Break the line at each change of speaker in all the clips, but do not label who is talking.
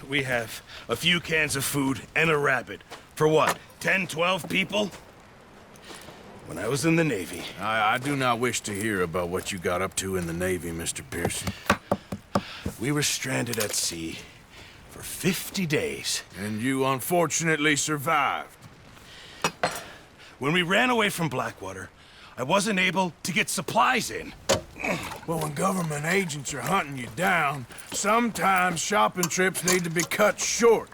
we have a few cans of food and a rabbit. For what, 10, 12 people? When I was in the Navy...
I do not wish to hear about what you got up to in the Navy, Mr. Pearson.
We were stranded at sea for 50 days.
And you unfortunately survived.
When we ran away from Blackwater, I wasn't able to get supplies in.
Well, when government agents are hunting you down, sometimes shopping trips need to be cut short.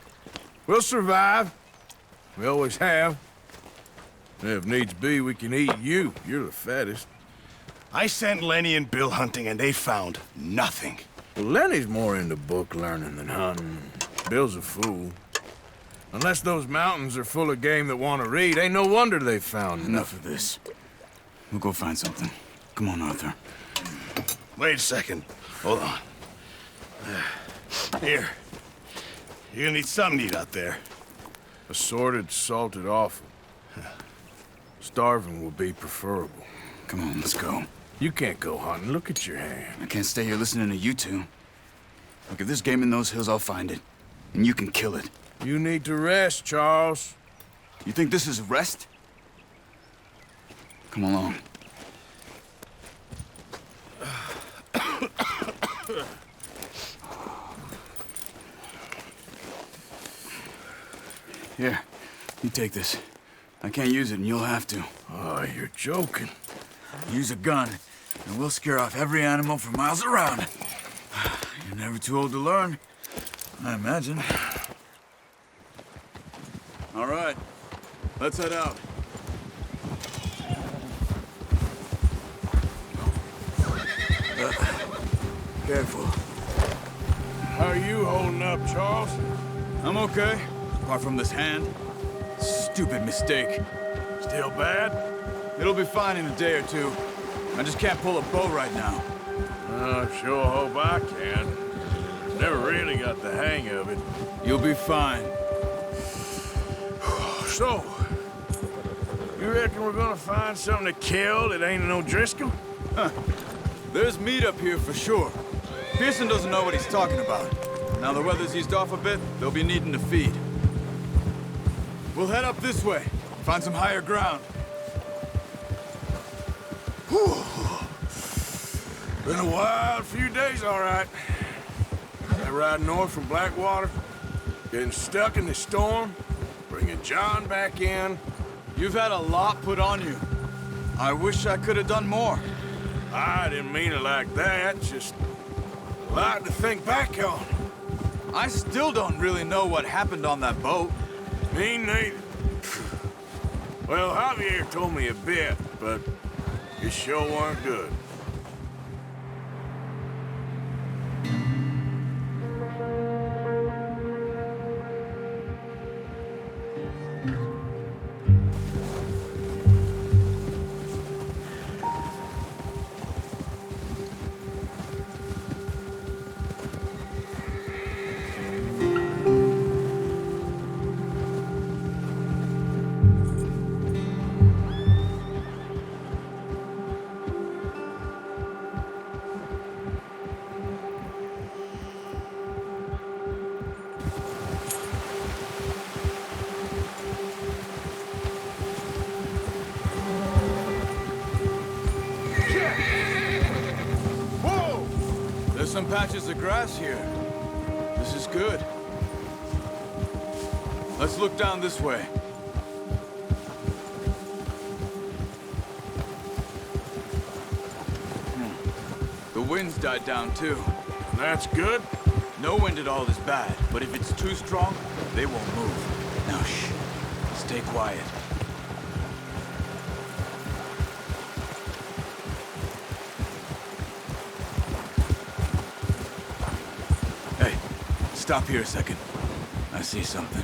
We'll survive. We always have. If needs be, we can eat you. You're the fattest.
I sent Lenny and Bill hunting, and they found nothing.
Well, Lenny's more into book learning than hunting. Bill's a fool. Unless those mountains are full of game that want to read, ain't no wonder they found
Enough of this. We'll go find something. Come on, Arthur.
Wait a second. Hold on. Here. You're gonna need something to eat out there.
Assorted, salted offal. Starving will be preferable.
Come on, let's go.
You can't go hunting. Look at your hand.
I can't stay here listening to you two. Look, if there's game in those hills, I'll find it. And you can kill it.
You need to rest, Charles.
You think this is rest? Come along. Here, you take this. I can't use it, and you'll have to.
Oh, you're joking.
Use a gun, and we'll scare off every animal for miles around. You're never too old to learn, I imagine. All right, let's head out. Careful.
How are you holding up, Charles?
I'm okay, apart from this hand. Stupid mistake.
Still bad?
It'll be fine in a day or two. I just can't pull a bow right now.
I sure hope I can. Never really got the hang of it.
You'll be fine.
So, you reckon we're gonna find something to kill that ain't no Driscoll?
Huh. There's meat up here for sure. Pearson doesn't know what he's talking about. Now the weather's eased off a bit, they'll be needing to feed. We'll head up this way, find some higher ground.
Whew. Been a wild few days, all right. That ride north from Blackwater, getting stuck in the storm, bringing John back in.
You've had a lot put on you. I wish I could have done more.
I didn't mean it like that, just a lot to think back on.
I still don't really know what happened on that boat.
Me neither. Well, Javier told me a bit, but it sure weren't good.
Some patches of grass here. This is good. Let's look down this way. The wind's died down too.
That's good.
No wind at all is bad, but if it's too strong, they won't move. Now shh. Stay quiet. Stop here a second. I see something.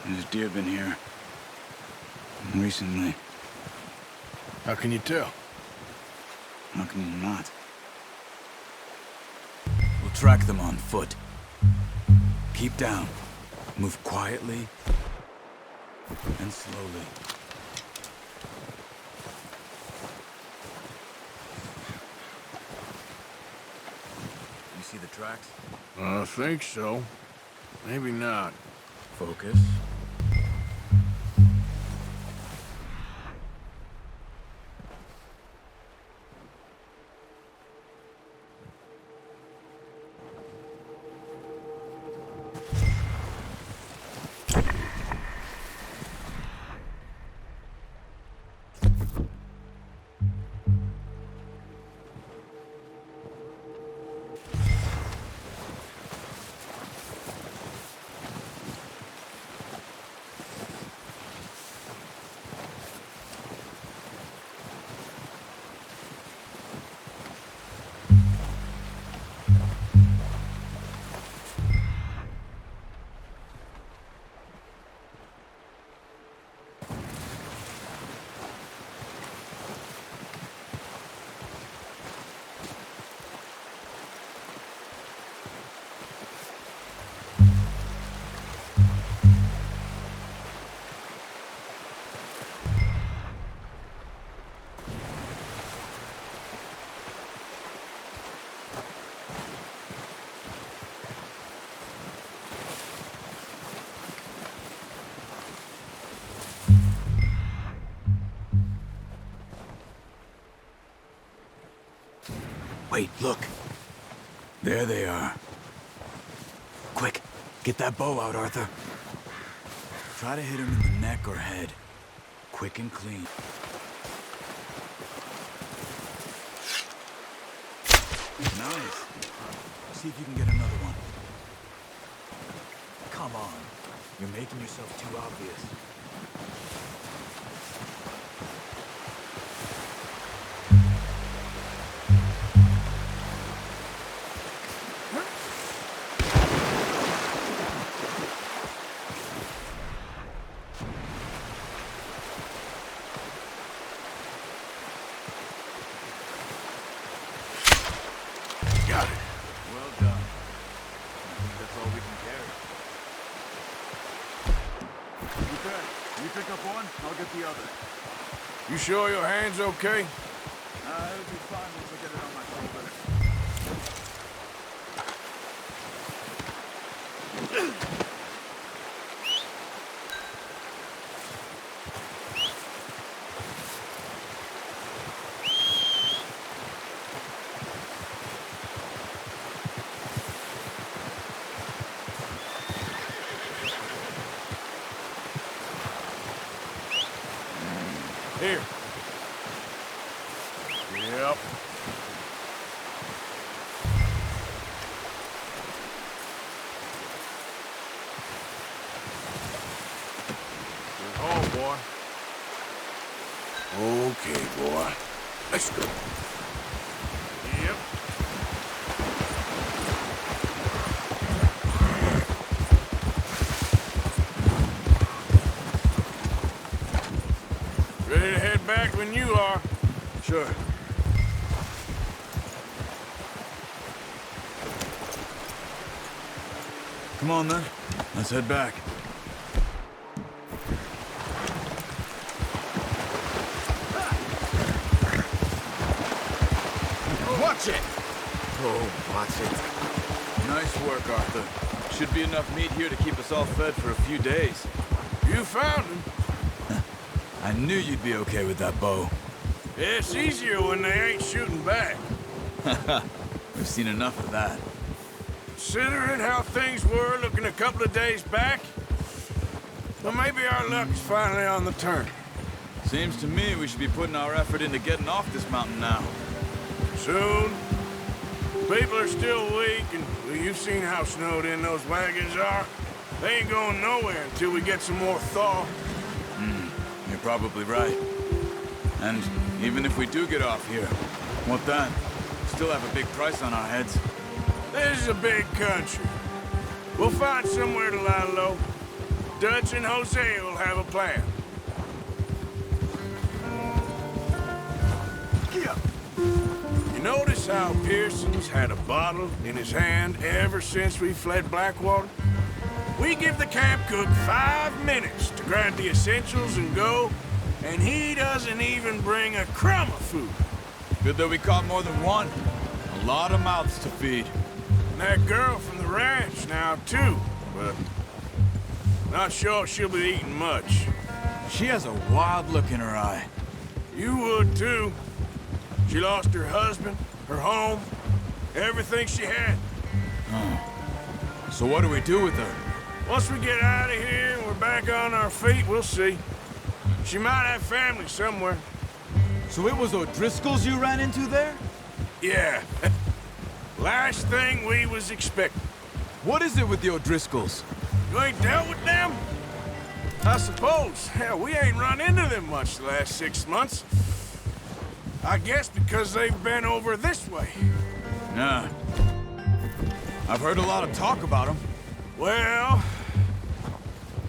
There's deer been here. Recently.
How can you tell?
How can you not? We'll track them on foot. Keep down. Move quietly And slowly. You see the tracks?
I think so. Maybe not.
Focus. Wait, look. There they are. Quick, get that bow out, Arthur. Try to hit him in the neck or head. Quick and clean. Nice. See if you can get another one. Come on. You're making yourself too obvious.
Got it.
Well done. I think that's all we can carry. Okay, you pick up one, I'll get the other.
You sure your hand's okay?
It'll be fine once I get it on my shoulder.
Here. Yep. Good home, boy. Okay, boy. Let's go. Yep. Ready to head back when you are.
Sure. Come on, then. Let's head back.
Watch it!
Oh, watch it. Nice work, Arthur. Should be enough meat here to keep us all fed for a few days.
You found him.
I knew you'd be okay with that bow.
It's easier when they ain't shooting back.
We've seen enough of that.
Considering how things were looking a couple of days back, well, maybe our luck is finally on the turn.
Seems to me we should be putting our effort into getting off this mountain now.
Soon. People are still weak, and well, you've seen how snowed in those wagons are. They ain't going nowhere until we get some more thaw.
You're probably right. And even if we do get off here, what then? Still have a big price on our heads.
This is a big country. We'll find somewhere to lie low. Dutch and Jose will have a plan. You notice how Pearson's had a bottle in his hand ever since we fled Blackwater? We give the camp cook 5 minutes to grab the essentials and go, and he doesn't even bring a crumb of food.
Good that we caught more than one. A lot of mouths to feed.
And that girl from the ranch now, too, but not sure she'll be eating much.
She has a wild look in her eye.
You would, too. She lost her husband, her home, everything she had.
So what do we do with her?
Once we get out of here and we're back on our feet, we'll see. She might have family somewhere.
So it was O'Driscolls you ran into there?
Yeah. Last thing we was expecting.
What is it with the O'Driscolls?
You ain't dealt with them? I suppose. Hell, we ain't run into them much the last 6 months. I guess because they've been over this way.
Nah. I've heard a lot of talk about them.
Well,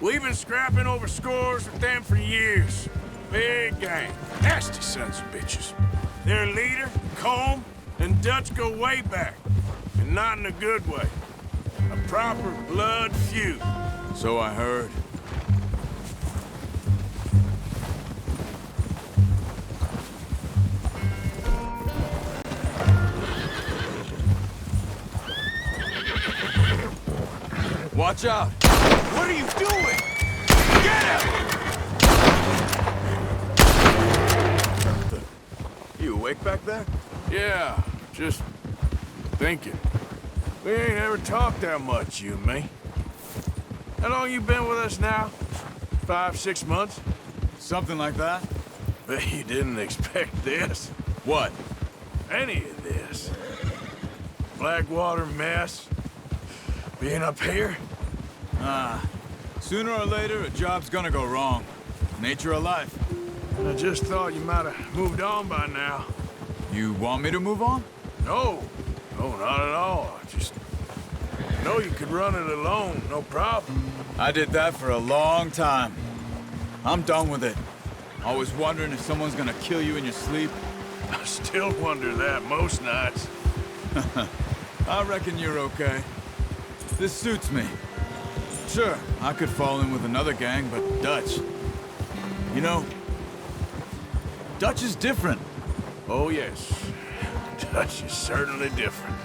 we've been scrapping over scores with them for years. Big gang. Nasty sons of bitches. Their leader, Combe, and Dutch go way back. And not in a good way. A proper blood feud.
So I heard. Watch out!
What are you doing? Get him!
You awake back there?
Yeah, just thinking. We ain't ever talked that much, you and me. How long you been with us now? 5, 6 months?
Something like that?
Bet you didn't expect this.
What?
Any of this. Blackwater mess. Being up here?
Sooner or later, a job's gonna go wrong. Nature of life.
I just thought you might have moved on by now.
You want me to move on?
No. No, not at all. I just know you could run it alone, no problem.
I did that for a long time. I'm done with it. Always wondering if someone's gonna kill you in your sleep.
I still wonder that most nights.
I reckon you're okay. This suits me. Sure, I could fall in with another gang, but Dutch... You know, Dutch is different.
Oh, yes. Dutch is certainly different.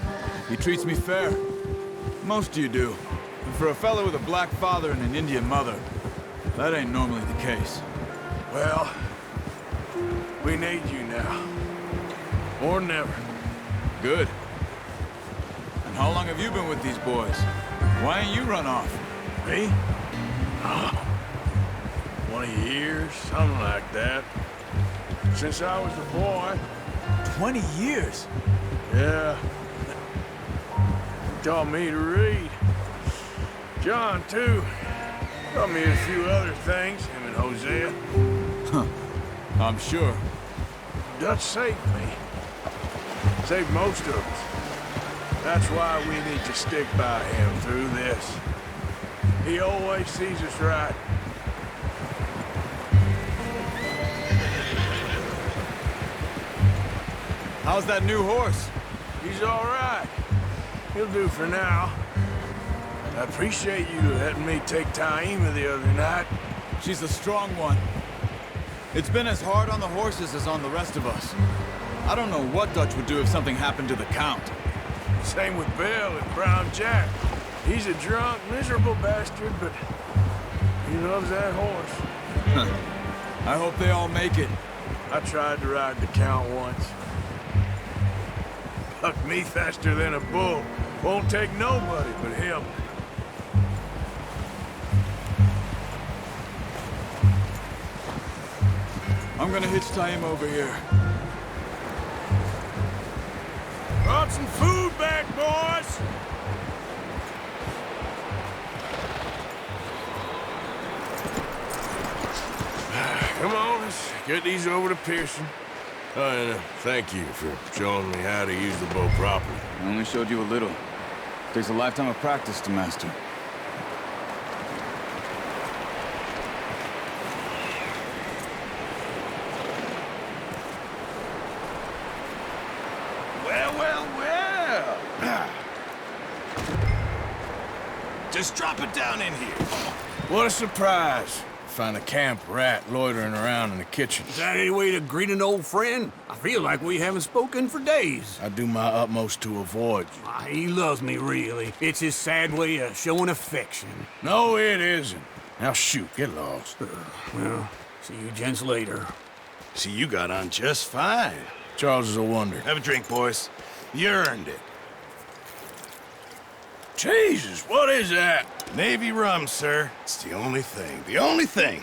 He treats me fair. Most of you do. And for a fellow with a black father and an Indian mother, that ain't normally the case.
Well, we need you now. Or never.
Good. And how long have you been with these boys? Why ain't you run off?
Me? Oh, 20 years, something like that. Since I was a boy.
20 years?
Yeah. He taught me to read. John, too. Taught me a few other things, him and Hosea.
Huh. I'm sure.
Dutch saved me. Saved most of us. That's why we need to stick by him through this. He always sees us right.
How's that new horse?
He's all right. He'll do for now. I appreciate you letting me take Taima the other night.
She's a strong one. It's been as hard on the horses as on the rest of us. I don't know what Dutch would do if something happened to the Count.
Same with Bill and Brown Jack. He's a drunk, miserable bastard, but he loves that horse.
I hope they all make it.
I tried to ride the Count once. Bucked me faster than a bull. Won't take nobody but him.
I'm gonna hitch Taima over here.
Brought some food back, boys! Come on, let's get these over to Pearson. And thank you for showing me how to use the bow properly.
I only showed you a little. Takes a lifetime of practice to master.
Well, well, well.
Just drop it down in here.
What a surprise. Find a camp rat loitering around in the kitchen.
Is that any way to greet an old friend? I feel like we haven't spoken for days.
I do my utmost to avoid you.
He loves me, really. It's his sad way of showing affection.
No, it isn't. Now shoot, get lost.
Well, see you gents later.
See, you got on just fine.
Charles is a wonder.
Have a drink, boys. You earned it.
Jesus, what is that?
Navy rum, sir. It's the only thing. The only thing.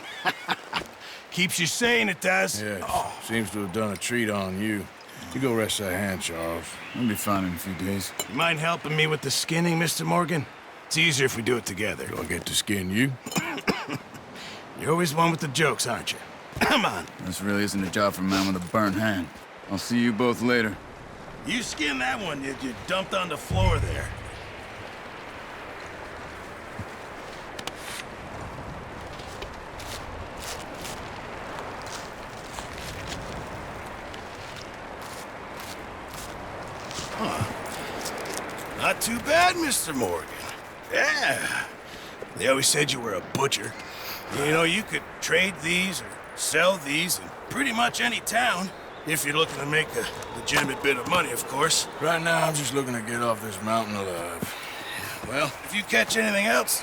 Keeps you sane, it does.
Yes, seems to have done a treat on you. You go rest that hand, Charles.
We'll be fine in a few days.
You mind helping me with the skinning, Mr. Morgan? It's easier if we do it together.
Do I get to skin you?
You're always one with the jokes, aren't you? Come on.
This really isn't a job for a man with a burnt hand. I'll see you both later.
You skinned that one you dumped on the floor there. Not too bad, Mr. Morgan. Yeah. They always said you were a butcher. You know, you could trade these or sell these in pretty much any town. If you're looking to make a legitimate bit of money, of course.
Right now, I'm just looking to get off this mountain alive.
Well, if you catch anything else,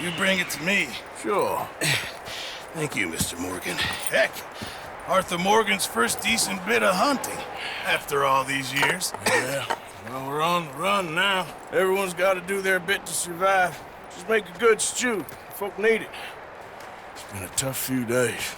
you bring it to me.
Sure.
Thank you, Mr. Morgan. Heck, Arthur Morgan's first decent bit of hunting after all these years.
Yeah. Well, we're on the run now. Everyone's got to do their bit to survive. Just make a good stew. Folk need it. It's been a tough few days.